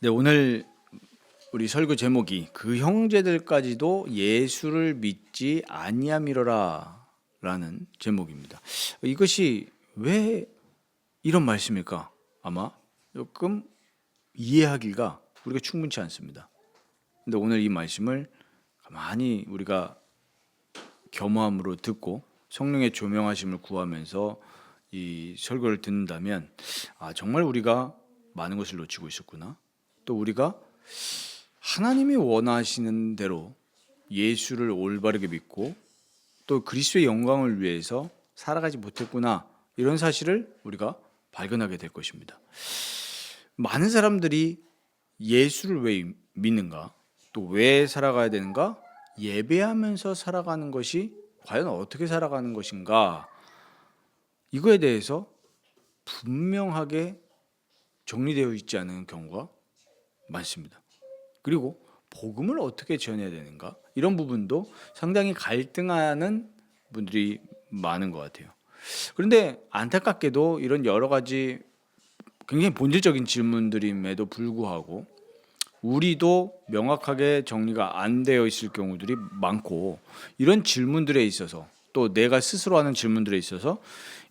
네, 오늘 우리 설교 제목이 그 형제들까지도 예수를 믿지 아니함이로라 라는 제목입니다. 이것이 왜 이런 말씀일까? 아마 조금 이해하기가 우리가 충분치 않습니다. 근데 오늘 이 말씀을 가만히 우리가 겸허함으로 듣고 성령의 조명하심을 구하면서 이 설교를 듣는다면 정말 우리가 많은 것을 놓치고 있었구나. 또 우리가 하나님이 원하시는 대로 예수를 올바르게 믿고 또 그리스도의 영광을 위해서 살아가지 못했구나, 이런 사실을 우리가 발견하게 될 것입니다. 많은 사람들이 예수를 왜 믿는가, 또 왜 살아가야 되는가, 예배하면서 살아가는 것이 과연 어떻게 살아가는 것인가, 이거에 대해서 분명하게 정리되어 있지 않은 경우가 많습니다. 그리고 복음을 어떻게 전해야 되는가, 이런 부분도 상당히 갈등하는 분들이 많은 것 같아요. 그런데 안타깝게도 이런 여러 가지 굉장히 본질적인 질문들임에도 불구하고 우리도 명확하게 정리가 안 되어 있을 경우들이 많고, 이런 질문들에 있어서 또 내가 스스로 하는 질문들에 있어서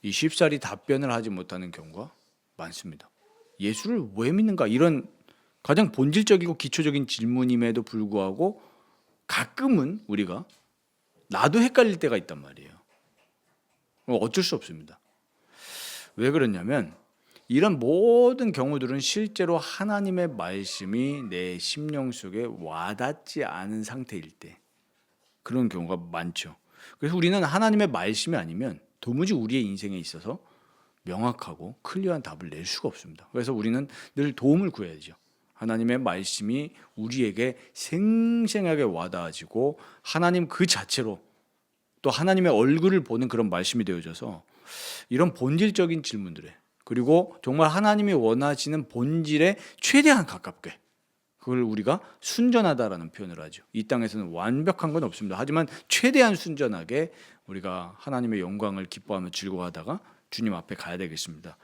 이 쉽사리 답변을 하지 못하는 경우가 많습니다. 예수를 왜 믿는가, 이런 가장 본질적이고 기초적인 질문임에도 불구하고 가끔은 우리가 나도 헷갈릴 때가 있단 말이에요. 어쩔 수 없습니다. 왜 그러냐면 이런 모든 경우들은 실제로 하나님의 말씀이 내 심령 속에 와닿지 않은 상태일 때 그런 경우가 많죠. 그래서 우리는 하나님의 말씀이 아니면 도무지 우리의 인생에 있어서 명확하고 클리어한 답을 낼 수가 없습니다. 그래서 우리는 늘 도움을 구해야죠. 하나님의 말씀이 우리에게 생생하게 와닿아지고 하나님 그 자체로 또 하나님의 얼굴을 보는 그런 말씀이 되어져서 이런 본질적인 질문들에, 그리고 정말 하나님이 원하시는 본질에 최대한 가깝게, 그걸 우리가 순전하다라는 표현을 하죠. 이 땅에서는 완벽한 건 없습니다. 하지만 최대한 순전하게 우리가 하나님의 영광을 기뻐하며 즐거워하다가 주님 앞에 가야 되겠습니다.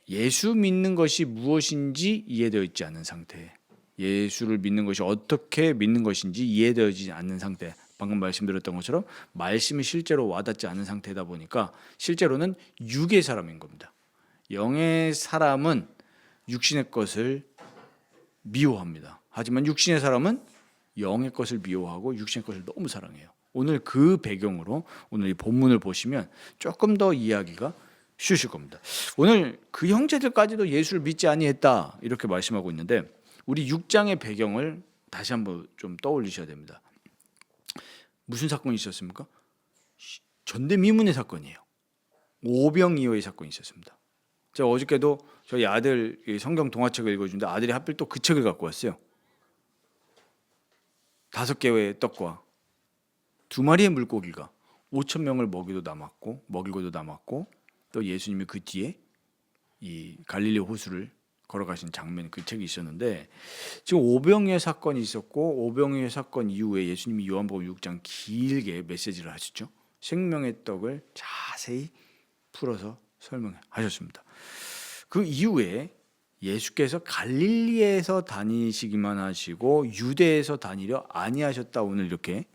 예수 믿는 것이 무엇인지 이해되어 있지 않은 상태, 예수를 믿는 것이 어떻게 믿는 것인지 이해되어지지 않는 상태, 방금 말씀드렸던 것처럼 말씀이 실제로 와닿지 않은 상태다 보니까 실제로는 육의 사람인 겁니다. 영의 사람은 육신의 것을 미워합니다. 하지만 육신의 사람은 영의 것을 미워하고 육신의 것을 너무 사랑해요. 오늘 그 배경으로 오늘 이 본문을 보시면 조금 더 이해하기가 쉬우실 겁니다. 오늘 그 형제들까지도 예수를 믿지 아니했다, 이렇게 말씀하고 있는데 우리 6장의 배경을 다시 한번 좀 떠올리셔야 됩니다. 무슨 사건이 있었습니까? 전대미문의 사건이에요. 오병이어의 사건이 있었습니다. 제가 어저께도 저희 아들 성경 동화책을 읽어주는데 아들이 하필 또 그 책을 갖고 왔어요. 5개의 떡과 2마리의 물고기가 5,000명을 먹이고도 남았고 또 예수님이 그 뒤에 이 갈릴리 호수를 걸어가신 장면, 그 책이 있었는데 지금 오병이어 사건이 있었고 오병이어 사건 이후에 예수님이 요한복음 6장 길게 메시지를 하셨죠. 생명의 떡을 자세히 풀어서 설명하셨습니다. 그 이후에 예수께서 갈릴리에서 다니시기만 하시고 유대에서 다니려 아니하셨다, 오늘 이렇게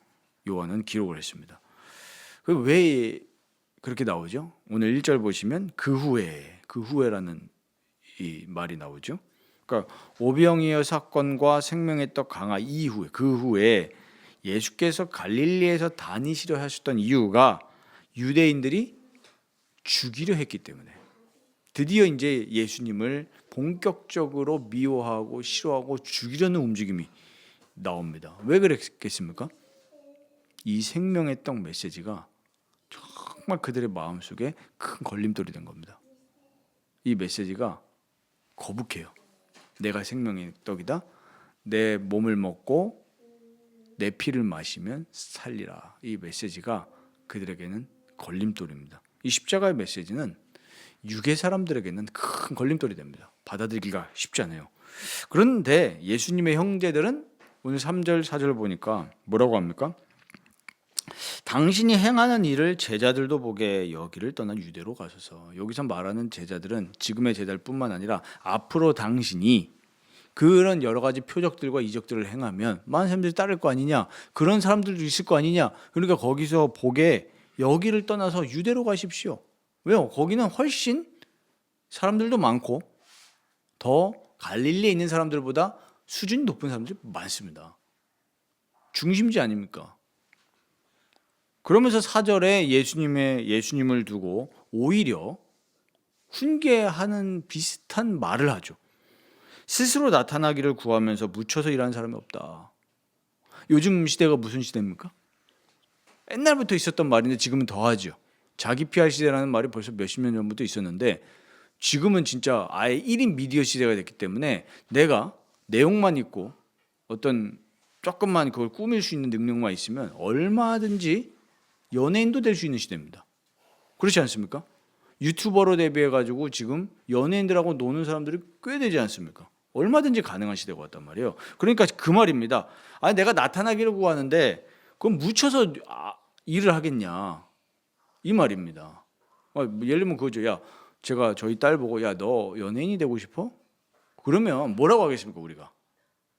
요한은 기록을 했습니다. 왜 그렇게 나오죠? 오늘 1절 보시면 그 후에라는 이 말이 나오죠. 그러니까 오병이어 사건과 생명의 떡 강화 이후에, 그 후에 예수께서 갈릴리에서 다니시려 하셨던 이유가 유대인들이 죽이려 했기 때문에, 드디어 이제 예수님을 본격적으로 미워하고 싫어하고 죽이려는 움직임이 나옵니다. 왜 그랬겠습니까? 이 생명의 떡 메시지가 정말 그들의 마음속에 큰 걸림돌이 된 겁니다. 이 메시지가 거북해요. 내가 생명의 떡이다. 내 몸을 먹고 내 피를 마시면 살리라. 이 메시지가 그들에게는 걸림돌입니다. 이 십자가의 메시지는 유괴 사람들에게는 큰 걸림돌이 됩니다. 받아들이기가 쉽지 않아요. 그런데 예수님의 형제들은 오늘 3절 4절 보니까 뭐라고 합니까? 당신이 행하는 일을 제자들도 보게 여기를 떠나 유대로 가소서. 여기서 말하는 제자들은 지금의 제자일 뿐만 아니라 앞으로 당신이 그런 여러 가지 표적들과 이적들을 행하면 많은 사람들이 따를 거 아니냐, 그런 사람들도 있을 거 아니냐. 그러니까 거기서 보게 여기를 떠나서 유대로 가십시오. 왜요? 거기는 훨씬 사람들도 많고 더 갈릴리에 있는 사람들보다 수준이 높은 사람들이 많습니다. 중심지 아닙니까? 그러면서 4절에 예수님을 두고 오히려 훈계하는 비슷한 말을 하죠. 스스로 나타나기를 구하면서 묻혀서 일하는 사람이 없다. 요즘 시대가 무슨 시대입니까? 옛날부터 있었던 말인데 지금은 더하죠. 자기 PR 시대라는 말이 벌써 몇십 년 전부터 있었는데 지금은 진짜 아예 1인 미디어 시대가 됐기 때문에 내가 내용만 있고 어떤 조금만 그걸 꾸밀 수 있는 능력만 있으면 얼마든지 연예인도 될 수 있는 시대입니다. 그렇지 않습니까? 유튜버로 데뷔해가지고 지금 연예인들하고 노는 사람들이 꽤 되지 않습니까? 얼마든지 가능한 시대가 왔단 말이에요. 그러니까 그 말입니다. 아니 내가 나타나기를 구하는데 그럼 묻혀서 일을 하겠냐 이 말입니다. 예를 들면 그거죠. 야 제가 저희 딸 보고 야 너 연예인이 되고 싶어? 그러면 뭐라고 하겠습니까 우리가?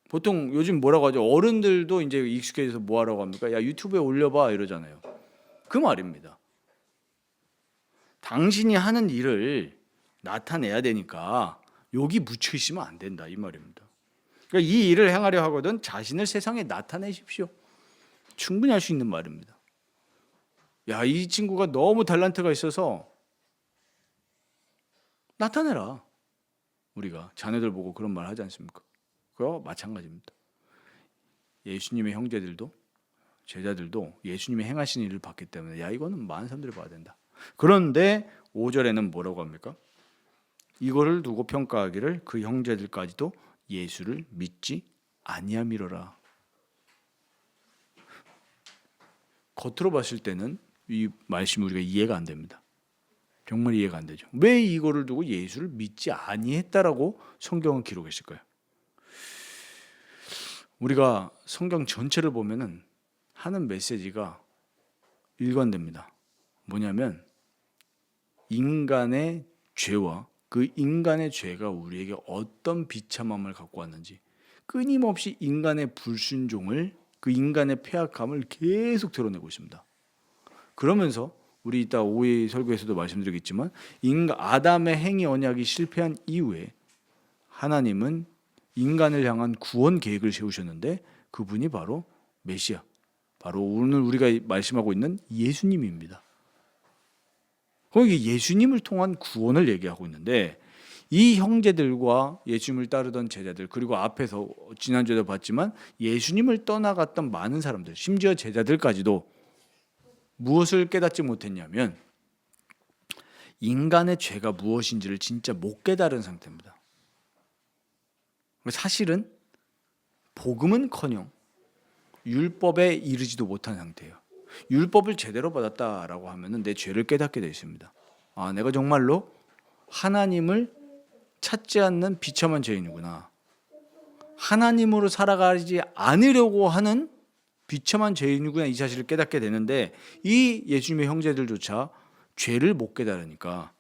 보통 요즘 뭐라고 하죠? 어른들도 이제 익숙해져서 뭐 하라고 합니까? 야 유튜브에 올려봐 이러잖아요. 그 말입니다. 당신이 하는 일을 나타내야 되니까 여기 묻혀 있으면 안 된다 이 말입니다. 그러니까 이 일을 행하려 하거든 자신을 세상에 나타내십시오. 충분히 할 수 있는 말입니다. 야, 이 친구가 너무 탤런트가 있어서 나타내라. 우리가 자녀들 보고 그런 말 하지 않습니까? 그거 마찬가지입니다. 예수님의 형제들도 제자들도 예수님이 행하신 일을 봤기 때문에 야 이거는 많은 사람들이 봐야 된다. 그런데 5절에는 뭐라고 합니까? 이거를 두고 평가하기를 그 형제들까지도 예수를 믿지 아니함이로라. 겉으로 봤을 때는 이 말씀이 우리가 이해가 안 됩니다. 정말 이해가 안 되죠. 왜 이거를 두고 예수를 믿지 아니했다라고 성경은 기록했을까요? 우리가 성경 전체를 보면은 하는 메시지가 일관됩니다. 뭐냐면 인간의 죄와 그 인간의 죄가 우리에게 어떤 비참함을 갖고 왔는지 끊임없이 인간의 불순종을 그 인간의 패악함을 계속 드러내고 있습니다. 그러면서 우리 이따 오후의 설교에서도 말씀드리겠지만 아담의 행위 언약이 실패한 이후에 하나님은 인간을 향한 구원 계획을 세우셨는데 그분이 바로 메시아, 바로 오늘 우리가 말씀하고 있는 예수님입니다. 거기 예수님을 통한 구원을 얘기하고 있는데 이 형제들과 예수님을 따르던 제자들 그리고 앞에서 지난주에도 봤지만 예수님을 떠나갔던 많은 사람들 심지어 제자들까지도 무엇을 깨닫지 못했냐면 인간의 죄가 무엇인지를 진짜 못 깨달은 상태입니다. 사실은 복음은커녕 율법에 이르지도 못한 상태예요. 율법을 제대로 받았다라고 하면은 내 죄를 깨닫게 되어 있습니다. 아, 내가 정말로 하나님을 찾지 않는 비참한 죄인이구나. 하나님으로 살아가지 않으려고 하는 비참한 죄인이구나 이 사실을 깨닫게 되는데 이 예수님의 형제들조차 죄를 못 깨달으니까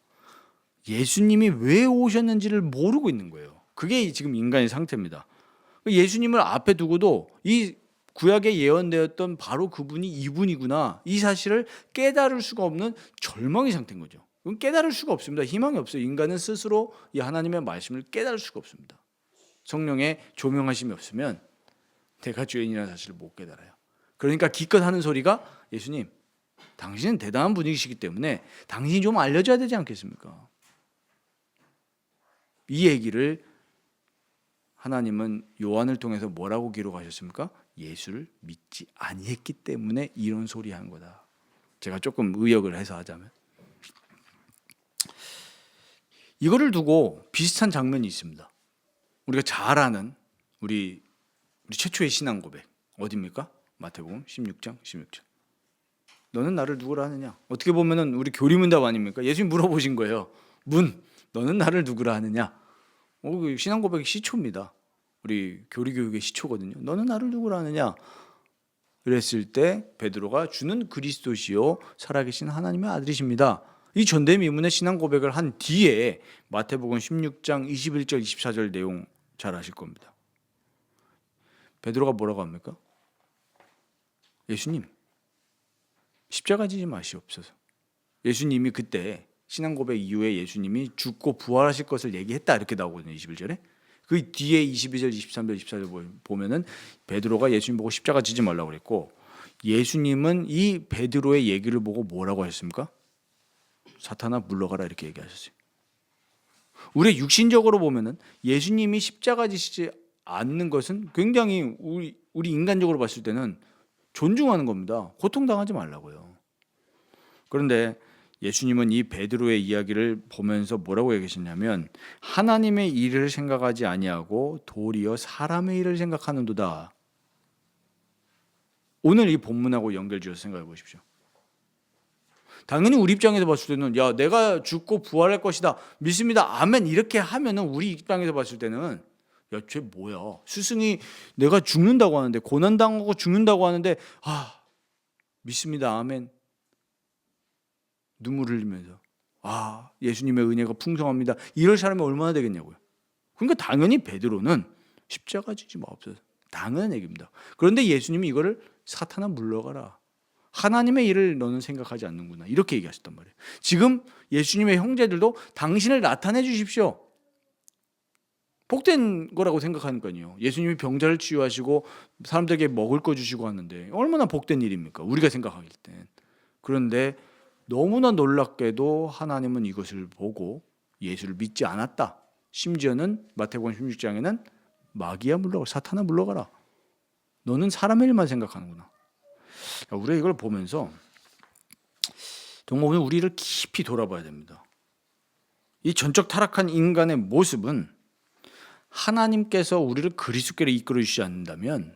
예수님이 왜 오셨는지를 모르고 있는 거예요. 그게 지금 인간의 상태입니다. 예수님을 앞에 두고도 이 구약에 예언되었던 바로 그분이 이분이구나 이 사실을 깨달을 수가 없는 절망의 상태인 거죠. 그건 깨달을 수가 없습니다. 희망이 없어요. 인간은 스스로 이 하나님의 말씀을 깨달을 수가 없습니다. 성령의 조명하심이 없으면 내가 죄인이라는 사실을 못 깨달아요. 그러니까 기껏 하는 소리가 예수님 당신은 대단한 분이시기 때문에 당신이 좀 알려줘야 되지 않겠습니까? 이 얘기를 하나님은 요한을 통해서 뭐라고 기록하셨습니까? 예수를 믿지 아니했기 때문에 이런 소리 한 거다. 제가 조금 의역을 해서 하자면 이거를 두고 비슷한 장면이 있습니다. 우리가 잘 아는 우리 최초의 신앙 고백 어디입니까? 마태복음 16장 16절. 너는 나를 누구라 하느냐? 어떻게 보면은 우리 교리문답 아닙니까? 예수님 물어보신 거예요. 너는 나를 누구라 하느냐? 신앙 고백의 시초입니다. 우리 교리 교육의 시초거든요. 너는 나를 누구라 하느냐? 그랬을 때 베드로가 주는 그리스도시요 살아계신 하나님의 아들이십니다. 이 전대미문의 신앙 고백을 한 뒤에 마태복음 16장 21절 24절 내용 잘 아실 겁니다. 베드로가 뭐라고 합니까? 예수님 십자가 지지 마시옵소서. 예수님이 그때 신앙 고백 이후에 예수님이 죽고 부활하실 것을 얘기했다 이렇게 나오거든요. 21절에. 그 뒤에 22절, 23절, 24절 보면은 베드로가 예수님 보고 십자가 지지 말라고 그랬고 예수님은 이 베드로의 얘기를 보고 뭐라고 하셨습니까? 사탄아 물러가라 이렇게 얘기하셨어요. 우리 육신적으로 보면은 예수님이 십자가 지시지 않는 것은 굉장히 우리 인간적으로 봤을 때는 존중하는 겁니다. 고통당하지 말라고요. 그런데 예수님은 이 베드로의 이야기를 보면서 뭐라고 얘기하셨냐면 하나님의 일을 생각하지 아니하고 도리어 사람의 일을 생각하는도다. 오늘 이 본문하고 연결지어서 생각해 보십시오. 당연히 우리 입장에서 봤을 때는 야 내가 죽고 부활할 것이다 믿습니다 아멘 이렇게 하면은 우리 입장에서 봤을 때는 야 쟤 뭐야 스승이 내가 죽는다고 하는데 고난당하고 죽는다고 하는데 믿습니다 아멘 눈물 흘리면서 예수님의 은혜가 풍성합니다 이럴 사람이 얼마나 되겠냐고요. 그러니까 당연히 베드로는 십자가 지지 마옵소서 당연한 얘기입니다. 그런데 예수님이 이거를 사탄아 물러가라 하나님의 일을 너는 생각하지 않는구나 이렇게 얘기하셨단 말이에요. 지금 예수님의 형제들도 당신을 나타내 주십시오 복된 거라고 생각하니까요. 예수님이 병자를 치유하시고 사람들에게 먹을 거 주시고 하는데 얼마나 복된 일입니까 우리가 생각하길 땐. 그런데 너무나 놀랍게도 하나님은 이것을 보고 예수를 믿지 않았다. 심지어는 마태복음 16장에는 마귀야 물러가라 사탄아 물러가라 너는 사람의 일만 생각하는구나. 우리가 이걸 보면서 정말 우리를 깊이 돌아봐야 됩니다. 이 전적 타락한 인간의 모습은 하나님께서 우리를 그리스도께로 이끌어 주시지 않는다면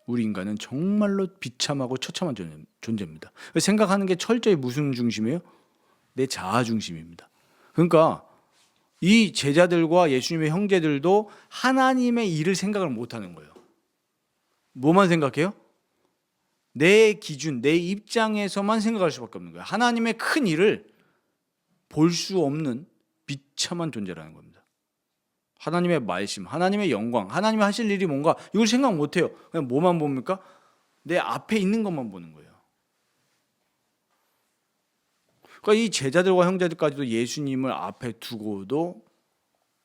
우리 인간은 정말로 비참하고 처참한 존재입니다. 생각하는 게 철저히 무슨 중심이에요? 내 자아 중심입니다. 그러니까 이 제자들과 예수님의 형제들도 하나님의 일을 생각을 못하는 거예요. 뭐만 생각해요? 내 기준, 내 입장에서만 생각할 수밖에 없는 거예요. 하나님의 큰 일을 볼 수 없는 비참한 존재라는 겁니다. 하나님의 말씀, 하나님의 영광, 하나님이 하실 일이 뭔가 이걸 생각 못해요. 그냥 뭐만 봅니까? 내 앞에 있는 것만 보는 거예요. 그러니까 이 제자들과 형제들까지도 예수님을 앞에 두고도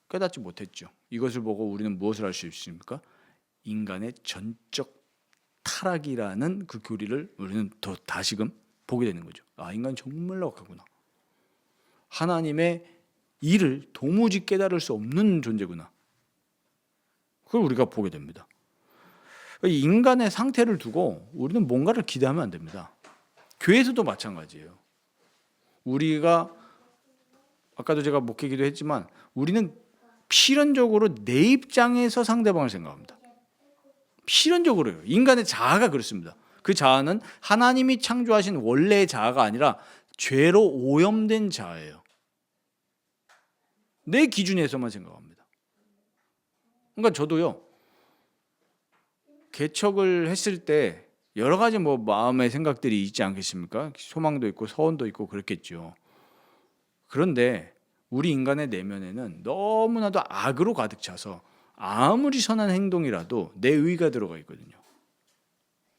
깨닫지 못했죠. 이것을 보고 우리는 무엇을 할 수 있습니까? 인간의 전적 타락이라는 그 교리를 우리는 더 다시금 보게 되는 거죠. 인간 정말 악하구나. 하나님의 일을 도무지 깨달을 수 없는 존재구나. 그걸 우리가 보게 됩니다. 인간의 상태를 두고 우리는 뭔가를 기대하면 안 됩니다. 교회에서도 마찬가지예요. 우리가 아까도 제가 목회기도 했지만 우리는 필연적으로 내 입장에서 상대방을 생각합니다. 필연적으로요. 인간의 자아가 그렇습니다. 그 자아는 하나님이 창조하신 원래의 자아가 아니라 죄로 오염된 자아예요. 내 기준에서만 생각합니다. 그러니까 저도요. 개척을 했을 때 여러 가지 마음의 생각들이 있지 않겠습니까? 소망도 있고 서원도 있고 그렇겠죠. 그런데 우리 인간의 내면에는 너무나도 악으로 가득 차서 아무리 선한 행동이라도 내 의가 들어가 있거든요.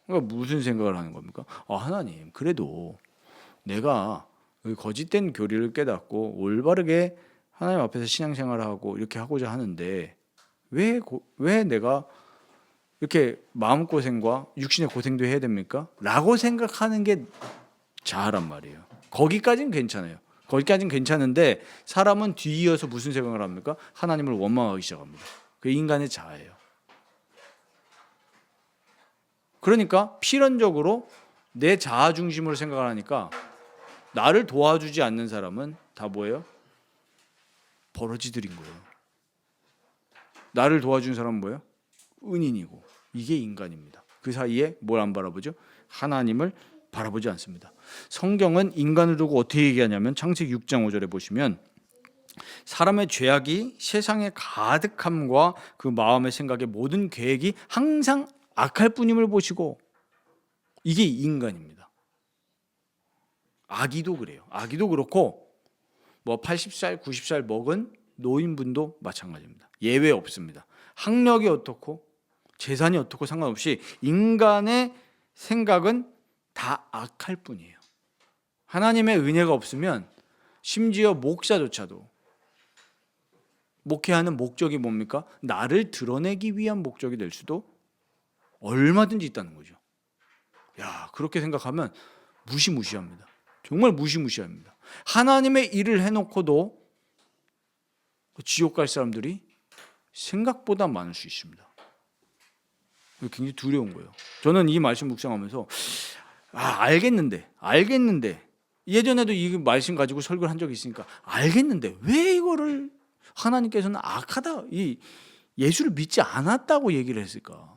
그러니까 무슨 생각을 하는 겁니까? 하나님, 그래도 내가 거짓된 교리를 깨닫고 올바르게 하나님 앞에서 신앙생활을 하고 이렇게 하고자 하는데 왜 내가 이렇게 마음고생과 육신의 고생도 해야 됩니까? 라고 생각하는 게 자아란 말이에요. 거기까지는 괜찮아요. 거기까지는 괜찮은데 사람은 뒤이어서 무슨 생각을 합니까? 하나님을 원망하기 시작합니다. 그게 인간의 자아예요. 그러니까 필연적으로 내 자아 중심으로 생각을 하니까 나를 도와주지 않는 사람은 다 뭐예요? 버러지들인 거예요. 나를 도와주는 사람은 뭐예요? 은인이고. 이게 인간입니다. 그 사이에 뭘 안 바라보죠? 하나님을 바라보지 않습니다. 성경은 인간을 두고 어떻게 얘기하냐면 창세기 6장 5절에 보시면 사람의 죄악이 세상의 가득함과 그 마음의 생각의 모든 계획이 항상 악할 뿐임을 보시고 이게 인간입니다. 아기도 그래요. 아기도 그렇고 뭐 80살, 90살 먹은 노인분도 마찬가지입니다. 예외 없습니다. 학력이 어떻고 재산이 어떻고 상관없이 인간의 생각은 다 악할 뿐이에요. 하나님의 은혜가 없으면 심지어 목사조차도 목회하는 목적이 뭡니까? 나를 드러내기 위한 목적이 될 수도 얼마든지 있다는 거죠. 야, 그렇게 생각하면 무시무시합니다. 정말 무시무시합니다. 하나님의 일을 해놓고도 지옥 갈 사람들이 생각보다 많을 수 있습니다. 굉장히 두려운 거예요. 저는 이 말씀 묵상하면서 알겠는데 예전에도 이 말씀 가지고 설교를 한 적이 있으니까 알겠는데 왜 이거를 하나님께서는 악하다, 이 예수를 믿지 않았다고 얘기를 했을까?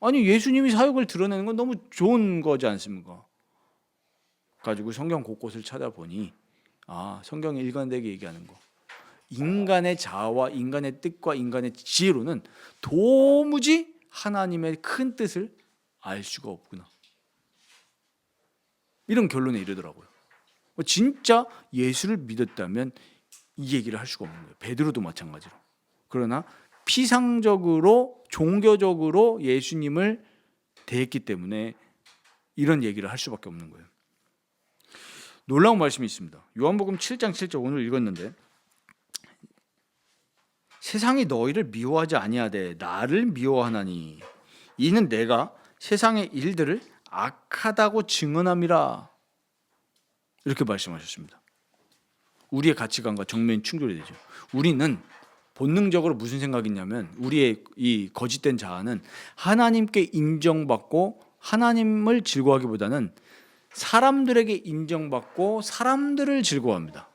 아니, 예수님이 사역을 드러내는 건 너무 좋은 거지 않습니까? 가지고 성경 곳곳을 찾아보니 성경이 일관되게 얘기하는 거, 인간의 자아와 인간의 뜻과 인간의 지혜로는 도무지 하나님의 큰 뜻을 알 수가 없구나, 이런 결론에 이르더라고요. 진짜 예수를 믿었다면 이 얘기를 할 수가 없는 거예요. 베드로도 마찬가지로. 그러나 피상적으로 종교적으로 예수님을 대했기 때문에 이런 얘기를 할 수밖에 없는 거예요. 놀라운 말씀이 있습니다. 요한복음 7장 7절 오늘 읽었는데, 세상이 너희를 미워하지 아니하되 나를 미워하나니 이는 내가 세상의 일들을 악하다고 증언함이라, 이렇게 말씀하셨습니다. 우리의 가치관과 정면이 충돌이 되죠. 우리는 본능적으로 무슨 생각이 있냐면, 우리의 이 거짓된 자아는 하나님께 인정받고 하나님을 즐거워하기보다는 사람들에게 인정받고 사람들을 즐거워합니다.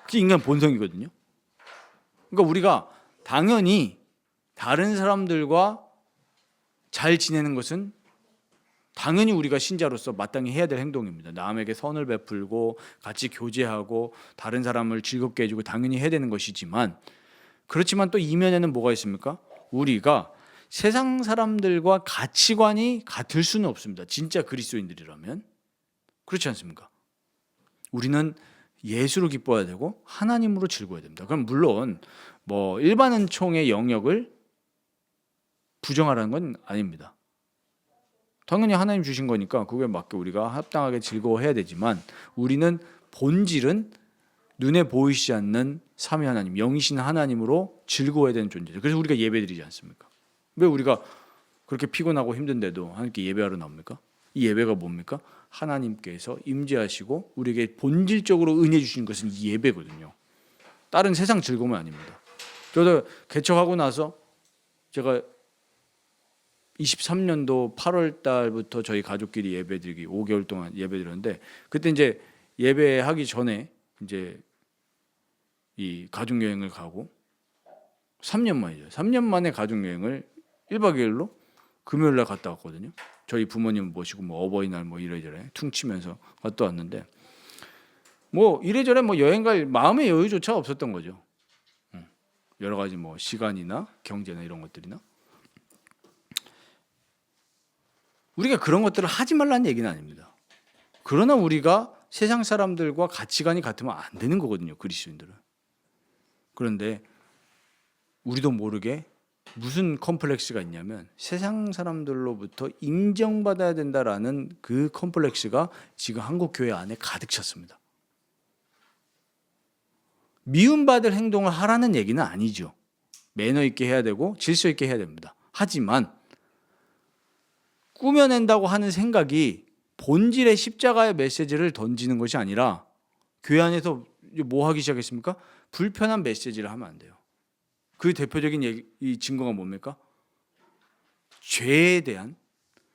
그게 인간 본성이거든요. 그러니까 우리가 당연히 다른 사람들과 잘 지내는 것은 당연히 우리가 신자로서 마땅히 해야 될 행동입니다. 남에게 선을 베풀고 같이 교제하고 다른 사람을 즐겁게 해주고 당연히 해야 되는 것이지만, 그렇지만 또 이면에는 뭐가 있습니까? 우리가 세상 사람들과 가치관이 같을 수는 없습니다. 진짜 그리스도인들이라면. 그렇지 않습니까? 우리는 예수로 기뻐해야 되고 하나님으로 즐거워야 됩니다. 그럼 물론 뭐 일반 은총의 영역을 부정하라는 건 아닙니다. 당연히 하나님 주신 거니까 그거에 맞게 우리가 합당하게 즐거워해야 되지만, 우리는 본질은 눈에 보이지 않는 삼위 하나님, 영이신 하나님으로 즐거워야 되는 존재죠. 그래서 우리가 예배드리지 않습니까? 왜 우리가 그렇게 피곤하고 힘든데도 하나님께 예배하러 나옵니까? 이 예배가 뭡니까? 하나님께서 임재하시고 우리에게 본질적으로 은혜 주신 것은 이 예배거든요. 다른 세상 즐거움은 아닙니다. 저도 개척하고 나서 제가 23년도 8월 달부터 저희 가족끼리 예배드리기 5개월 동안 예배드렸는데, 그때 이제 예배하기 전에 이제 이 가족 여행을 가고 3년 만이죠. 3년 만에 가족 여행을 1박 2일로 금요일 날 갔다 왔거든요. 저희 부모님 모시고 뭐 어버이날 뭐 이래저래 퉁치면서 갔다 왔는데, 뭐 이래저래 뭐 여행 갈 마음의 여유조차 없었던 거죠. 여러 가지 뭐 시간이나 경제나 이런 것들이나. 우리가 그런 것들을 하지 말라는 얘기는 아닙니다. 그러나 우리가 세상 사람들과 가치관이 같으면 안 되는 거거든요, 그리스도인들은. 그런데 우리도 모르게 무슨 컴플렉스가 있냐면, 세상 사람들로부터 인정받아야 된다라는 그 컴플렉스가 지금 한국 교회 안에 가득 찼습니다. 미움받을 행동을 하라는 얘기는 아니죠. 매너 있게 해야 되고 질서 있게 해야 됩니다. 하지만 꾸며낸다고 하는 생각이 본질의 십자가의 메시지를 던지는 것이 아니라, 교회 안에서 뭐 하기 시작했습니까? 불편한 메시지를 하면 안 돼요. 그 대표적인 이 증거가 뭡니까? 죄에 대한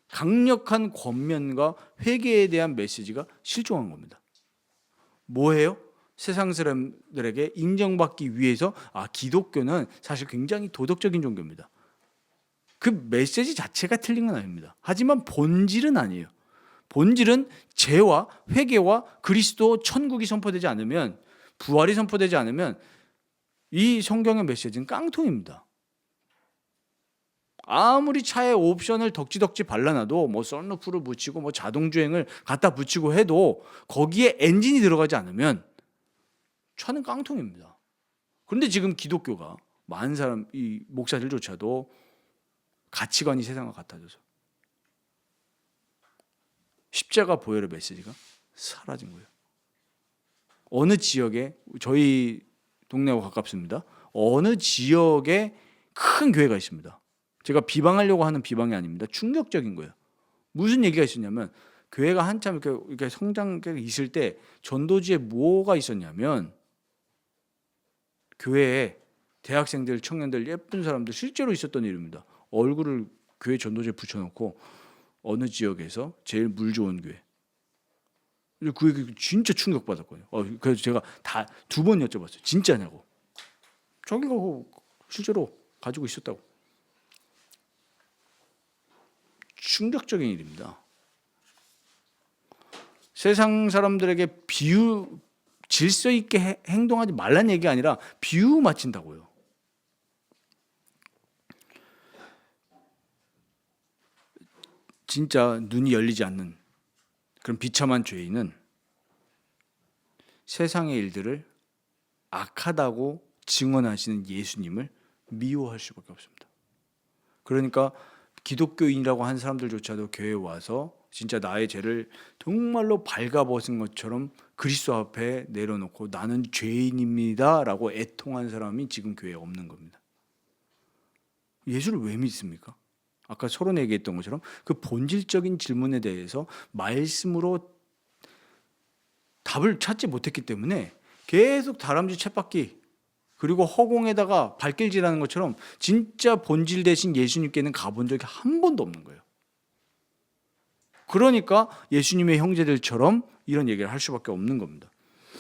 강력한 권면과 회개에 대한 메시지가 실종한 겁니다. 뭐예요? 세상 사람들에게 인정받기 위해서 기독교는 사실 굉장히 도덕적인 종교입니다. 그 메시지 자체가 틀린 건 아닙니다. 하지만 본질은 아니에요. 본질은 죄와 회개와 그리스도 천국이 선포되지 않으면, 부활이 선포되지 않으면 이 성경의 메시지는 깡통입니다. 아무리 차에 옵션을 덕지덕지 발라놔도 뭐 썬루프를 붙이고 뭐 자동주행을 갖다 붙이고 해도 거기에 엔진이 들어가지 않으면 차는 깡통입니다. 그런데 지금 기독교가 많은 사람, 이 목사들조차도 가치관이 세상과 같아져서 십자가 보혈의 메시지가 사라진 거예요. 어느 지역에, 저희 동네하고 가깝습니다. 어느 지역에 큰 교회가 있습니다. 제가 비방하려고 하는 비방이 아닙니다. 충격적인 거예요. 무슨 얘기가 있었냐면 교회가 한참 이렇게 성장 있을 때 전도지에 뭐가 있었냐면 교회에 대학생들, 청년들, 예쁜 사람들 실제로 있었던 일입니다. 얼굴을 교회 전도지에 붙여놓고 어느 지역에서 제일 물 좋은 교회. 그 얘기 진짜 충격받았거든요. 그래서 제가 다 2번 여쭤봤어요. 진짜냐고. 자기가 실제로 가지고 있었다고. 충격적인 일입니다. 세상 사람들에게 질서 있게 행동하지 말라는 얘기가 아니라 비유 맞춘다고요. 진짜 눈이 열리지 않는 그런 비참한 죄인은 세상의 일들을 악하다고 증언하시는 예수님을 미워할 수밖에 없습니다. 그러니까 기독교인이라고 한 사람들조차도 교회에 와서 진짜 나의 죄를 정말로 발가벗은 것처럼 그리스도 앞에 내려놓고 나는 죄인입니다 라고 애통한 사람이 지금 교회에 없는 겁니다. 예수를 왜 믿습니까? 아까 서로 얘기했던 것처럼 그 본질적인 질문에 대해서 말씀으로 답을 찾지 못했기 때문에 계속 다람쥐 쳇바퀴 그리고 허공에다가 발길질하는 것처럼 진짜 본질 대신 예수님께는 가본 적이 한 번도 없는 거예요. 그러니까 예수님의 형제들처럼 이런 얘기를 할 수밖에 없는 겁니다.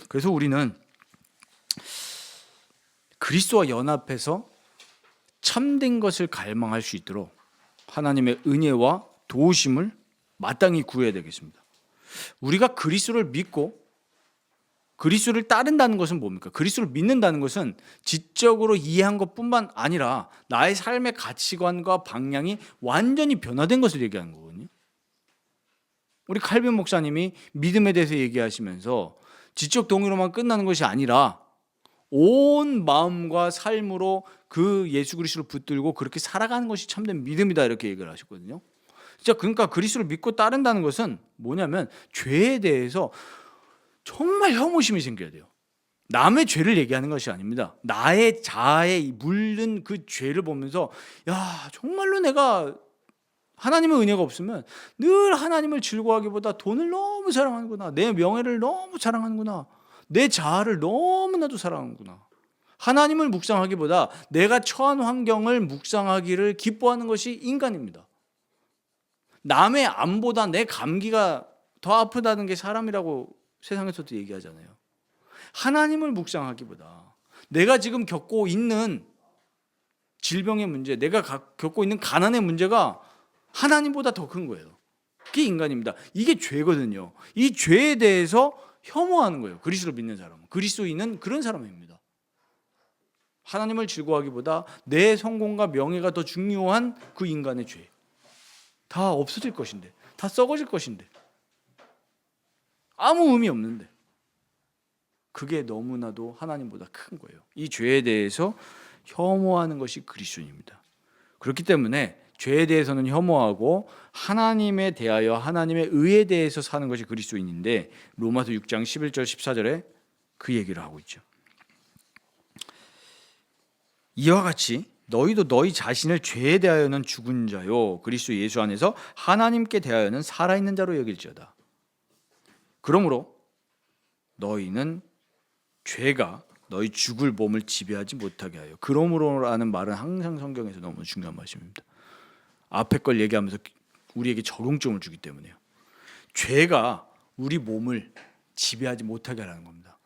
그래서 우리는 그리스도와 연합해서 참된 것을 갈망할 수 있도록 하나님의 은혜와 도우심을 마땅히 구해야 되겠습니다. 우리가 그리스도를 믿고 그리스도를 따른다는 것은 뭡니까? 그리스도를 믿는다는 것은 지적으로 이해한 것뿐만 아니라 나의 삶의 가치관과 방향이 완전히 변화된 것을 얘기하는 거거든요. 우리 칼빈 목사님이 믿음에 대해서 얘기하시면서 지적 동의로만 끝나는 것이 아니라 온 마음과 삶으로 그 예수 그리스도를 붙들고 그렇게 살아가는 것이 참된 믿음이다 이렇게 얘기를 하셨거든요. 진짜 그러니까 그리스도를 믿고 따른다는 것은 뭐냐면 죄에 대해서 정말 혐오심이 생겨야 돼요. 남의 죄를 얘기하는 것이 아닙니다. 나의 자아에 물든 그 죄를 보면서 야 정말로 내가 하나님의 은혜가 없으면 늘 하나님을 즐거워하기보다 돈을 너무 사랑하는구나. 내 명예를 너무 사랑하는구나. 내 자아를 너무나도 사랑하는구나. 하나님을 묵상하기보다 내가 처한 환경을 묵상하기를 기뻐하는 것이 인간입니다. 남의 암보다 내 감기가 더 아프다는 게 사람이라고 세상에서도 얘기하잖아요. 하나님을 묵상하기보다 내가 지금 겪고 있는 질병의 문제, 내가 겪고 있는 가난의 문제가 하나님보다 더 큰 거예요. 그게 인간입니다. 이게 죄거든요. 이 죄에 대해서 혐오하는 거예요. 그리스도를 믿는 사람은. 그리스도인은 그런 사람입니다. 하나님을 즐거워하기보다 내 성공과 명예가 더 중요한 그 인간의 죄. 다 없어질 것인데, 다 썩어질 것인데, 아무 의미 없는데 그게 너무나도 하나님보다 큰 거예요. 이 죄에 대해서 혐오하는 것이 그리스도인입니다. 그렇기 때문에 죄에 대해서는 혐오하고 하나님에 대하여 하나님의 의에 대해서 사는 것이 그리스도인인데 로마서 6장 11절 14절에 그 얘기를 하고 있죠. 이와 같이 너희도 너희 자신을 죄에 대하여는 죽은 자요 그리스도 예수 안에서 하나님께 대하여는 살아있는 자로 여길지어다. 그러므로 너희는 죄가 너희 죽을 몸을 지배하지 못하게 하여. 그러므로라는 말은 항상 성경에서 너무 중요한 말씀입니다. 앞에 걸 얘기하면서 우리에게 적용점을 주기 때문에요. 죄가 우리 몸을 지배하지 못하게 하라는 겁니다.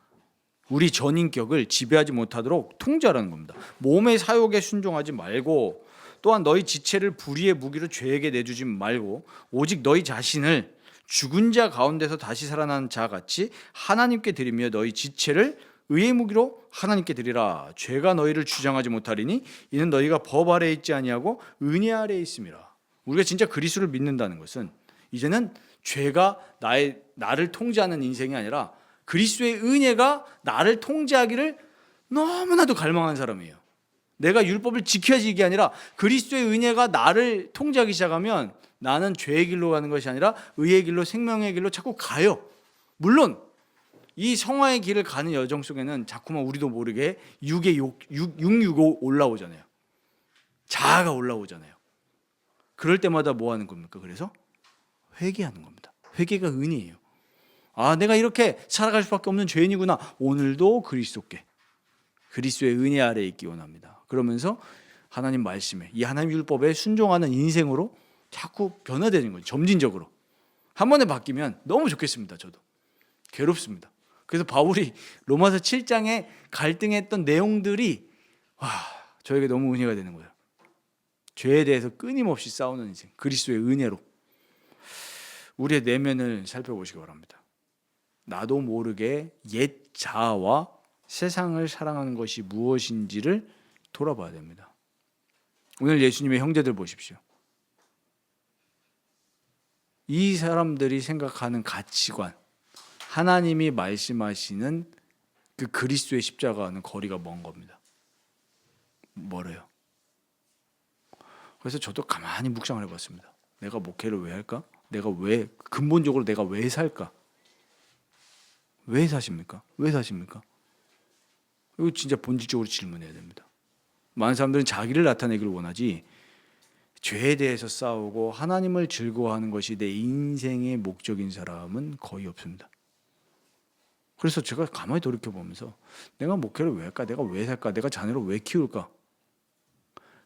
우리 전인격을 지배하지 못하도록 통제하라는 겁니다. 몸의 사욕에 순종하지 말고 또한 너희 지체를 불의의 무기로 죄에게 내주지 말고 오직 너희 자신을 죽은 자 가운데서 다시 살아난 자 같이 하나님께 드리며 너희 지체를 의의 무기로 하나님께 드리라. 죄가 너희를 주장하지 못하리니 이는 너희가 법 아래에 있지 아니하고 은혜 아래에 있음이라. 우리가 진짜 그리스도를 믿는다는 것은 이제는 죄가 나를 통제하는 인생이 아니라 그리스도의 은혜가 나를 통제하기를 너무나도 갈망한 사람이에요. 내가 율법을 지켜야지 이게 아니라 그리스도의 은혜가 나를 통제하기 시작하면 나는 죄의 길로 가는 것이 아니라 의의 길로, 생명의 길로 자꾸 가요. 물론 이 성화의 길을 가는 여정 속에는 자꾸만 우리도 모르게 육육오 올라오잖아요. 자아가 올라오잖아요. 그럴 때마다 뭐 하는 겁니까? 그래서 회개하는 겁니다. 회개가 은혜예요. 아, 내가 이렇게 살아갈 수밖에 없는 죄인이구나. 오늘도 그리스도께, 그리스도의 은혜 아래에 있기 원합니다. 그러면서 하나님 말씀에, 이 하나님 율법에 순종하는 인생으로 자꾸 변화되는 거죠. 점진적으로. 한 번에 바뀌면 너무 좋겠습니다. 저도. 괴롭습니다. 그래서 바울이 로마서 7장에 갈등했던 내용들이 저에게 너무 은혜가 되는 거예요. 죄에 대해서 끊임없이 싸우는 인생, 그리스도의 은혜로. 우리의 내면을 살펴보시기 바랍니다. 나도 모르게 옛 자아와 세상을 사랑하는 것이 무엇인지를 돌아봐야 됩니다. 오늘 예수님의 형제들 보십시오. 이 사람들이 생각하는 가치관, 하나님이 말씀하시는 그 그리스도의 십자가와는 거리가 먼 겁니다. 멀어요. 그래서 저도 가만히 묵상을 해봤습니다. 내가 목회를 왜 할까? 근본적으로 내가 왜 살까? 왜 사십니까? 왜 사십니까? 이거 진짜 본질적으로 질문해야 됩니다. 많은 사람들은 자기를 나타내기를 원하지 죄에 대해서 싸우고 하나님을 즐거워하는 것이 내 인생의 목적인 사람은 거의 없습니다. 그래서 제가 가만히 돌이켜보면서 내가 목회를 왜 할까? 내가 왜 살까? 내가 자녀를 왜 키울까?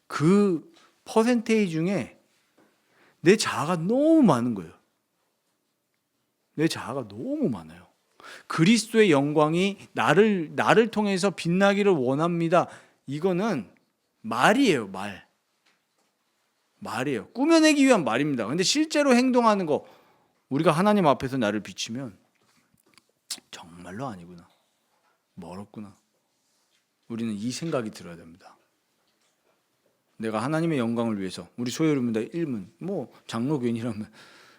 그 퍼센테이지 중에 내 자아가 너무 많은 거예요. 내 자아가 너무 많아요. 그리스도의 영광이 나를 통해서 빛나기를 원합니다. 이거는 말이에요, 말이에요. 꾸며내기 위한 말입니다. 근데 실제로 행동하는 거, 우리가 하나님 앞에서 나를 비치면 정말로 아니구나. 멀었구나. 우리는 이 생각이 들어야 됩니다. 내가 하나님의 영광을 위해서, 우리 소요입니다. 1문, 장로교인이라면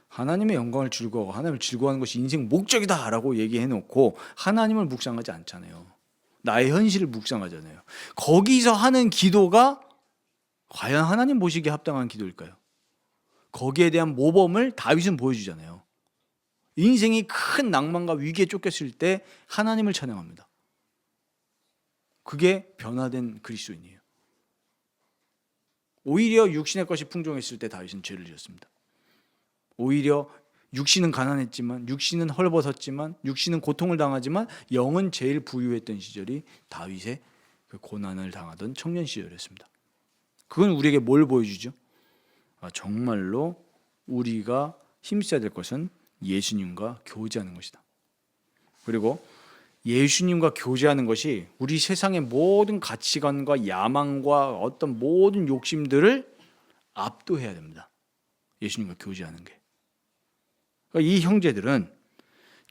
하나님의 영광을 즐거워하고 하나님을 즐거워하는 것이 인생 목적이다라고 얘기해놓고 하나님을 묵상하지 않잖아요. 나의 현실을 묵상하잖아요. 거기서 하는 기도가 과연 하나님 보시기에 합당한 기도일까요? 거기에 대한 모범을 다윗은 보여주잖아요. 인생이 큰 낭만과 위기에 쫓겼을 때 하나님을 찬양합니다. 그게 변화된 그리스도인이에요. 오히려 육신의 것이 풍족했을 때 다윗은 죄를 지었습니다. 오히려 육신은 가난했지만, 육신은 헐벗었지만, 육신은 고통을 당하지만 영은 제일 부유했던 시절이 다윗의 그 고난을 당하던 청년 시절이었습니다. 그건 우리에게 뭘 보여주죠? 정말로 우리가 힘써야 될 것은 예수님과 교제하는 것이다. 그리고 예수님과 교제하는 것이 우리 세상의 모든 가치관과 야망과 어떤 모든 욕심들을 압도해야 됩니다. 예수님과 교제하는 게. 그러니까 이 형제들은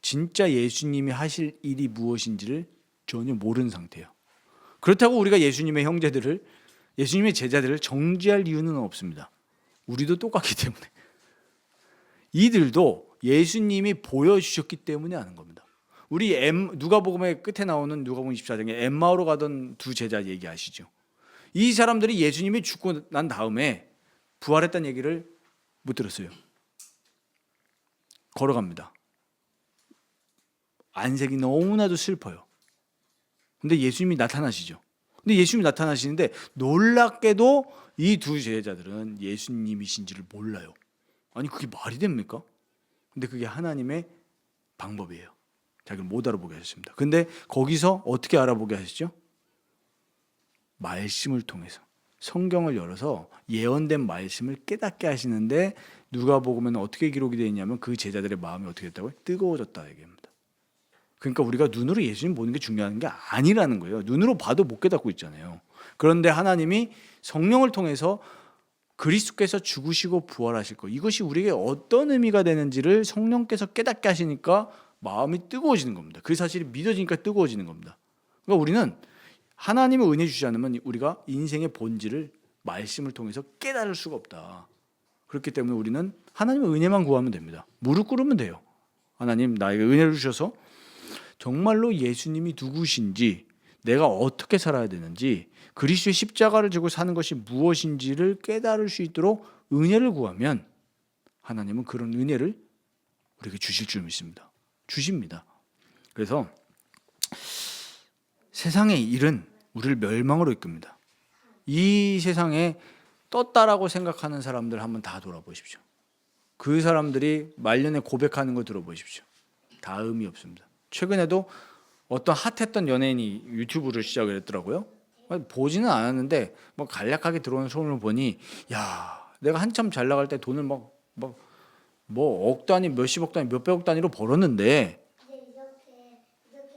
진짜 예수님이 하실 일이 무엇인지를 전혀 모르는 상태예요. 그렇다고 우리가 예수님의 형제들을, 예수님의 제자들을 정죄할 이유는 없습니다. 우리도 똑같기 때문에. 이들도 예수님이 보여주셨기 때문에 아는 겁니다. 우리 누가복음의 끝에 나오는 누가복음 24장에 엠마오로 가던 두 제자 얘기 아시죠? 이 사람들이 예수님이 죽고 난 다음에 부활했다는 얘기를 못 들었어요. 걸어갑니다. 안색이 너무나도 슬퍼요. 근데 예수님이 나타나시죠. 근데 예수님이 나타나시는데 놀랍게도 이 두 제자들은 예수님이신지를 몰라요. 아니 그게 말이 됩니까? 근데 그게 하나님의 방법이에요. 자기를 못 알아보게 하셨습니다. 근데 거기서 어떻게 알아보게 하시죠? 말씀을 통해서, 성경을 열어서 예언된 말씀을 깨닫게 하시는데 누가복음에는 어떻게 기록이 되어 있냐면 그 제자들의 마음이 어떻게 됐다고요? 뜨거워졌다 얘기합니다. 그러니까 우리가 눈으로 예수님 보는 게 중요한 게 아니라는 거예요. 눈으로 봐도 못 깨닫고 있잖아요. 그런데 하나님이 성령을 통해서 그리스도께서 죽으시고 부활하실 것, 이것이 우리에게 어떤 의미가 되는지를 성령께서 깨닫게 하시니까 마음이 뜨거워지는 겁니다. 그 사실이 믿어지니까 뜨거워지는 겁니다. 그러니까 우리는 하나님의 은혜 주지 않으면 우리가 인생의 본질을 말씀을 통해서 깨달을 수가 없다. 그렇기 때문에 우리는 하나님의 은혜만 구하면 됩니다. 무릎 꿇으면 돼요. 하나님 나에게 은혜를 주셔서 정말로 예수님이 누구신지, 내가 어떻게 살아야 되는지, 그리스도의 십자가를 지고 사는 것이 무엇인지를 깨달을 수 있도록 은혜를 구하면 하나님은 그런 은혜를 우리에게 주실 줄 믿습니다. 주십니다. 그래서 세상의 일은 우리를 멸망으로 이끕니다. 이 세상에 떴다라고 생각하는 사람들 한번 다 돌아보십시오. 그 사람들이 말년에 고백하는 거 들어보십시오. 다 의미 없습니다. 최근에도 어떤 핫했던 연예인이 유튜브를 시작을 했더라고요. 보지는 않았는데 뭐 간략하게 들어오는 소문을 보니, 야, 내가 한참 잘 나갈 때 돈을 뭐 억 단위, 몇십억 단위, 몇백억 단위로 벌었는데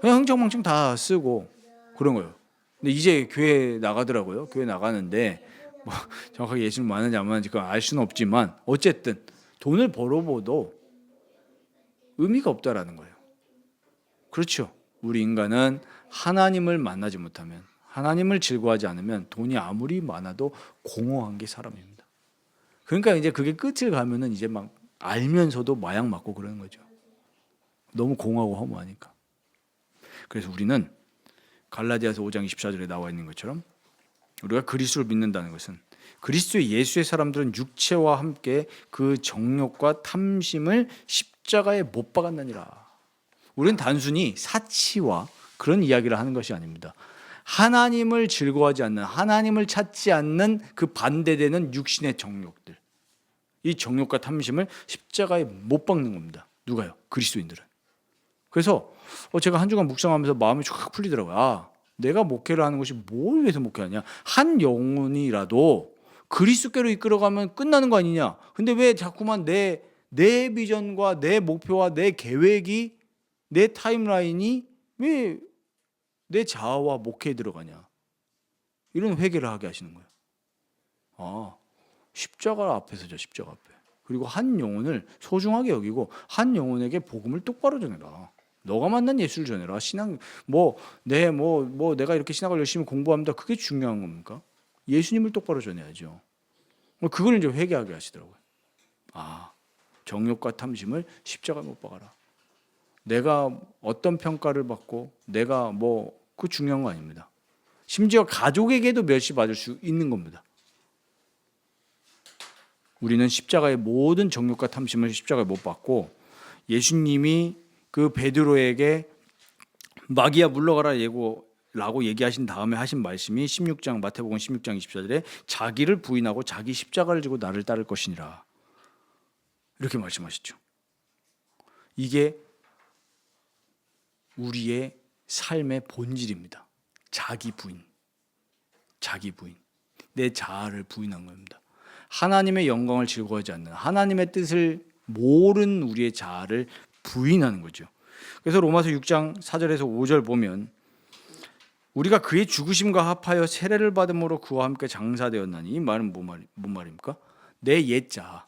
그냥 흥청망청 다 쓰고 그런 거예요. 근데 이제 교회 나가더라고요. 교회 나가는데 뭐 정확하게 예수님 많은지 안 많은지 그건 알 수는 없지만 어쨌든 돈을 벌어봐도 의미가 없다라는 거예요. 그렇죠. 우리 인간은 하나님을 만나지 못하면, 하나님을 즐거워하지 않으면 돈이 아무리 많아도 공허한 게 사람입니다. 그러니까 이제 그게 끝을 가면은 이제 막 알면서도 마약 맞고 그러는 거죠. 너무 공허하고 허무하니까. 그래서 우리는 갈라디아서 5장 24절에 나와 있는 것처럼 우리가 그리스도를 믿는다는 것은 그리스도의 예수의 사람들은 육체와 함께 그 정욕과 탐심을 십자가에 못 박았느니라. 우리는 단순히 사치와 그런 이야기를 하는 것이 아닙니다. 하나님을 즐거워하지 않는, 하나님을 찾지 않는 그 반대되는 육신의 정욕들, 이 정욕과 탐심을 십자가에 못 박는 겁니다. 누가요? 그리스도인들은. 그래서 제가 한 주간 묵상하면서 마음이 쫙 풀리더라고요. 아, 내가 목회를 하는 것이 뭘 위해서 목회하냐? 한 영혼이라도 그리스도께로 이끌어가면 끝나는 거 아니냐? 근데 왜 자꾸만 내 비전과 내 목표와 내 계획이, 내 타임라인이 왜 내 자아와 목회에 들어가냐? 이런 회개를 하게 하시는 거예요. 아, 십자가 앞에서죠. 십자가 앞에. 그리고 한 영혼을 소중하게 여기고 한 영혼에게 복음을 똑바로 전해라. 너가 만난 예수를 전해라. 신앙 내가 이렇게 신학을 열심히 공부합니다. 그게 중요한 겁니까? 예수님을 똑바로 전해야죠. 그걸 이제 회개하게 하시더라고요. 아, 정욕과 탐심을 십자가에 못 박아라. 내가 어떤 평가를 받고 내가 그 중요한 거 아닙니다. 심지어 가족에게도 멸시받을 수 있는 겁니다. 우리는 십자가의 모든 정욕과 탐심을 십자가에 못 박고, 예수님이 그 베드로에게 마귀야 물러가라라고 얘기하신 다음에 하신 말씀이 마태복음 16장 24절에 자기를 부인하고 자기 십자가를 지고 나를 따를 것이니라, 이렇게 말씀하시죠. 이게 우리의 삶의 본질입니다. 자기 부인, 내 자아를 부인한 겁니다. 하나님의 영광을 즐거워하지 않는, 하나님의 뜻을 모르는 우리의 자아를 부인하는 거죠. 그래서 로마서 6장 4절에서 5절 보면, 우리가 그의 죽으심과 합하여 세례를 받음으로 그와 함께 장사되었나니, 이 말은 뭔 말입니까? 내 옛 자아,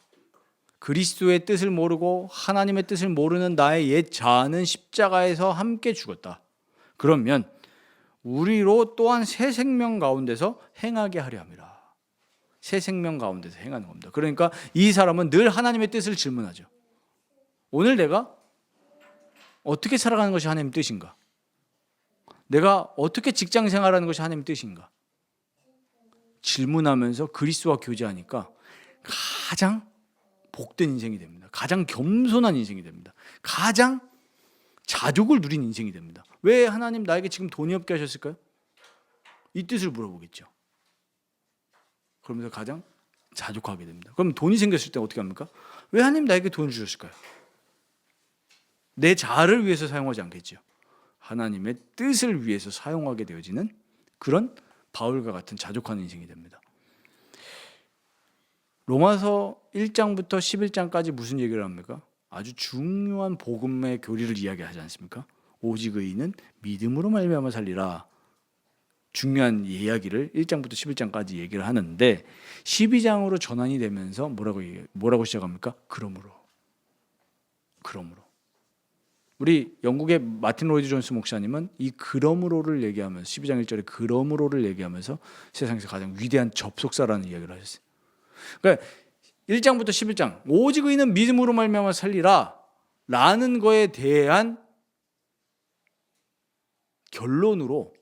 그리스도의 뜻을 모르고 하나님의 뜻을 모르는 나의 옛 자아는 십자가에서 함께 죽었다. 그러면 우리로 또한 새 생명 가운데서 행하게 하려 함이라. 새 생명 가운데서 행하는 겁니다. 그러니까 이 사람은 늘 하나님의 뜻을 질문하죠. 오늘 내가 어떻게 살아가는 것이 하나님의 뜻인가? 내가 어떻게 직장 생활하는 것이 하나님의 뜻인가? 질문하면서 그리스도와 교제하니까 가장 복된 인생이 됩니다. 가장 겸손한 인생이 됩니다. 가장 자족을 누린 인생이 됩니다. 왜 하나님 나에게 지금 돈이 없게 하셨을까요? 이 뜻을 물어보겠죠. 그러면서 가장 자족하게 됩니다. 그럼 돈이 생겼을 때 어떻게 합니까? 왜 하나님 나에게 돈을 주셨을까요? 내 자아를 위해서 사용하지 않겠죠. 하나님의 뜻을 위해서 사용하게 되어지는 그런 바울과 같은 자족하는 인생이 됩니다. 로마서 1장부터 11장까지 무슨 얘기를 합니까? 아주 중요한 복음의 교리를 이야기하지 않습니까? 오직 의인은 믿음으로 말미암아 살리라. 중요한 이야기를 1장부터 11장까지 얘기를 하는데, 12장으로 전환이 되면서 뭐라고 시작합니까? 그러므로. 우리 영국의 마틴 로이드 존스 목사님은 이 그러므로를 얘기하면서 12장 1절에 그러므로를 얘기하면서 세상에서 가장 위대한 접속사라는 이야기를 하셨어요. 그러니까 1장부터 11장 오직 의인은 믿음으로 말미암아 살리라 라는 거에 대한 결론으로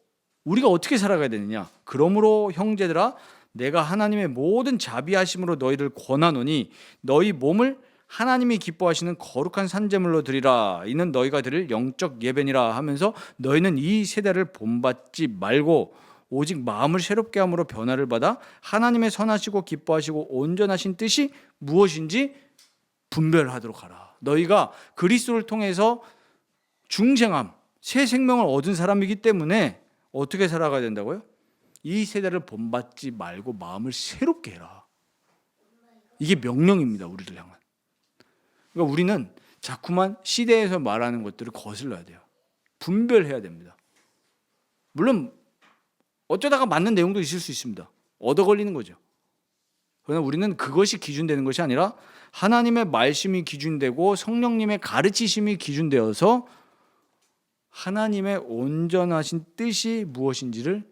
우리가 어떻게 살아가야 되느냐. 그러므로 형제들아 내가 하나님의 모든 자비하심으로 너희를 권하노니 너희 몸을 하나님이 기뻐하시는 거룩한 산제물로 드리라. 이는 너희가 드릴 영적 예배니라 하면서 너희는 이 세대를 본받지 말고 오직 마음을 새롭게 함으로 변화를 받아 하나님의 선하시고 기뻐하시고 온전하신 뜻이 무엇인지 분별하도록 하라. 너희가 그리스도를 통해서 중생함, 새 생명을 얻은 사람이기 때문에 어떻게 살아가야 된다고요? 이 세대를 본받지 말고 마음을 새롭게 해라. 이게 명령입니다. 우리를 향한. 그러니까 우리는 자꾸만 시대에서 말하는 것들을 거슬러야 돼요. 분별해야 됩니다. 물론 어쩌다가 맞는 내용도 있을 수 있습니다. 얻어 걸리는 거죠. 그러나 우리는 그것이 기준되는 것이 아니라 하나님의 말씀이 기준되고 성령님의 가르치심이 기준되어서 하나님의 온전하신 뜻이 무엇인지를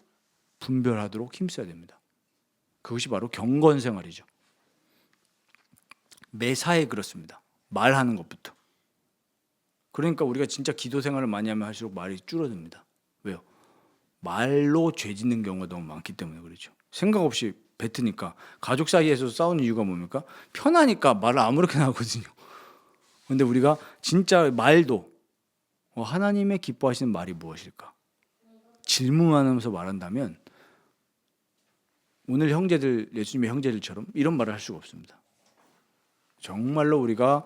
분별하도록 힘써야 됩니다. 그것이 바로 경건 생활이죠. 매사에 그렇습니다. 말하는 것부터. 그러니까 우리가 진짜 기도 생활을 많이 하면 할수록 말이 줄어듭니다. 왜요? 말로 죄 짓는 경우가 너무 많기 때문에 그렇죠. 생각 없이 뱉으니까. 가족 사이에서 싸우는 이유가 뭡니까? 편하니까 말을 아무렇게나 하거든요. 그런데 우리가 진짜 말도 하나님의 기뻐하시는 말이 무엇일까? 질문하면서 말한다면 오늘 형제들, 예수님의 형제들처럼 이런 말을 할 수가 없습니다. 정말로 우리가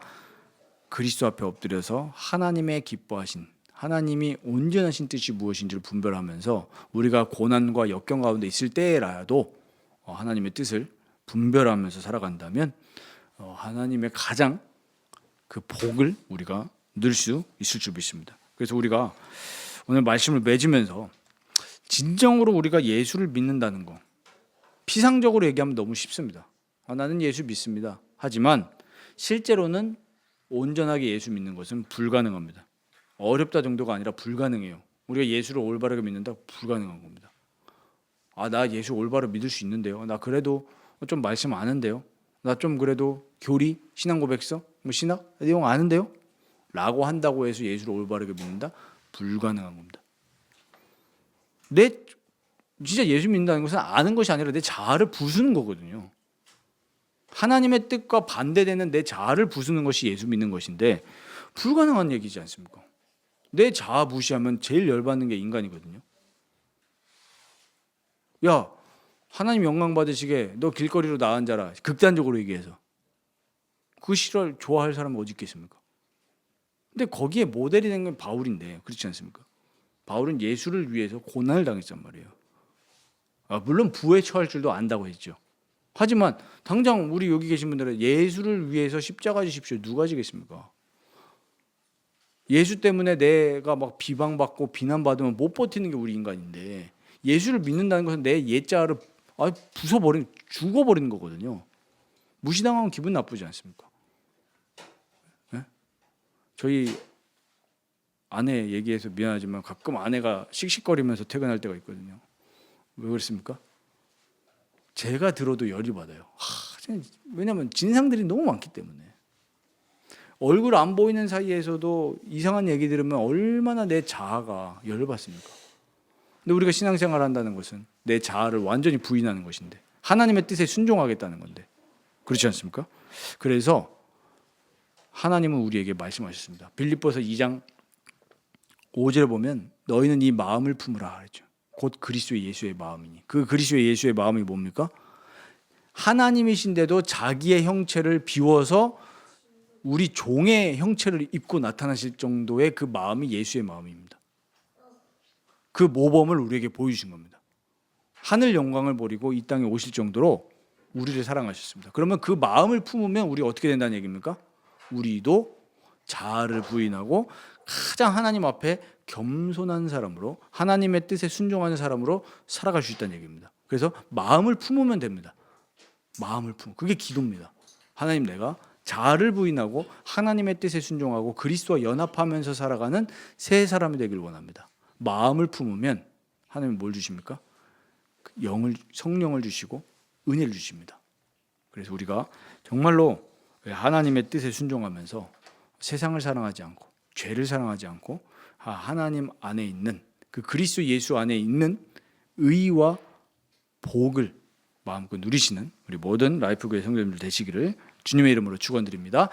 그리스도 앞에 엎드려서 하나님의 기뻐하신, 하나님이 온전하신 뜻이 무엇인지를 분별하면서 우리가 고난과 역경 가운데 있을 때라도 하나님의 뜻을 분별하면서 살아간다면 하나님의 가장 그 복을 우리가 누릴 수 있을 줄 믿습니다. 그래서 우리가 오늘 말씀을 맺으면서 진정으로 우리가 예수를 믿는다는 거, 피상적으로 얘기하면 너무 쉽습니다. 나는 예수 믿습니다. 하지만 실제로는 온전하게 예수 믿는 것은 불가능합니다. 어렵다 정도가 아니라 불가능해요. 우리가 예수를 올바르게 믿는다? 불가능한 겁니다. 나 예수 올바로 믿을 수 있는데요. 나 그래도 좀 말씀 아는데요. 나 좀 그래도 교리, 신앙 고백서, 신학 내용 아는데요. 라고 한다고 해서 예수를 올바르게 믿는다? 불가능한 겁니다. 진짜 예수 믿는다는 것은 아는 것이 아니라 내 자아를 부수는 거거든요. 하나님의 뜻과 반대되는 내 자아를 부수는 것이 예수 믿는 것인데 불가능한 얘기지 않습니까? 내 자아 무시하면 제일 열받는 게 인간이거든요. 야, 하나님 영광 받으시게 너 길거리로 나앉아라. 극단적으로 얘기해서. 그 싫어 좋아할 사람은 어디 있겠습니까? 근데 거기에 모델이 된 건 바울인데 그렇지 않습니까? 바울은 예수를 위해서 고난을 당했단 말이에요. 물론 부에 처할 줄도 안다고 했죠. 하지만 당장 우리 여기 계신 분들은 예수를 위해서 십자가 지십시오. 누가 지겠습니까? 예수 때문에 내가 막 비방받고 비난받으면 못 버티는 게 우리 인간인데 예수를 믿는다는 것은 내 옛자를 부숴버리는, 죽어버리는 거거든요. 무시당하면 기분 나쁘지 않습니까? 네? 저희 아내 얘기해서 미안하지만 가끔 아내가 씩씩거리면서 퇴근할 때가 있거든요. 왜 그렇습니까? 제가 들어도 열이 받아요. 왜냐하면 진상들이 너무 많기 때문에. 얼굴 안 보이는 사이에서도 이상한 얘기 들으면 얼마나 내 자아가 열을 받습니까? 근데 우리가 신앙생활을 한다는 것은 내 자아를 완전히 부인하는 것인데 하나님의 뜻에 순종하겠다는 건데 그렇지 않습니까? 그래서 하나님은 우리에게 말씀하셨습니다. 빌립보서 2장 5절에 보면 너희는 이 마음을 품으라 그랬죠. 곧 그리스도 예수의 마음이니. 그 그리스도 예수의 마음이 뭡니까? 하나님이신데도 자기의 형체를 비워서 우리 종의 형체를 입고 나타나실 정도의 그 마음이 예수의 마음입니다. 그 모범을 우리에게 보여주신 겁니다. 하늘 영광을 버리고 이 땅에 오실 정도로 우리를 사랑하셨습니다. 그러면 그 마음을 품으면 우리 어떻게 된다는 얘기입니까? 우리도 자아를 부인하고 가장 하나님 앞에 겸손한 사람으로 하나님의 뜻에 순종하는 사람으로 살아갈 수 있다는 얘기입니다. 그래서 마음을 품으면 됩니다. 마음을 품으면 그게 기도입니다. 하나님 내가 자아를 부인하고 하나님의 뜻에 순종하고 그리스도와 연합하면서 살아가는 새 사람이 되길 원합니다. 마음을 품으면 하나님은 뭘 주십니까? 성령을 주시고 은혜를 주십니다. 그래서 우리가 정말로 하나님의 뜻에 순종하면서 세상을 사랑하지 않고 죄를 사랑하지 않고 하나님 안에 있는 그 그리스도 예수 안에 있는 의와 복을 마음껏 누리시는 우리 모든 라이프교회 성도님들 되시기를 주님의 이름으로 축원드립니다.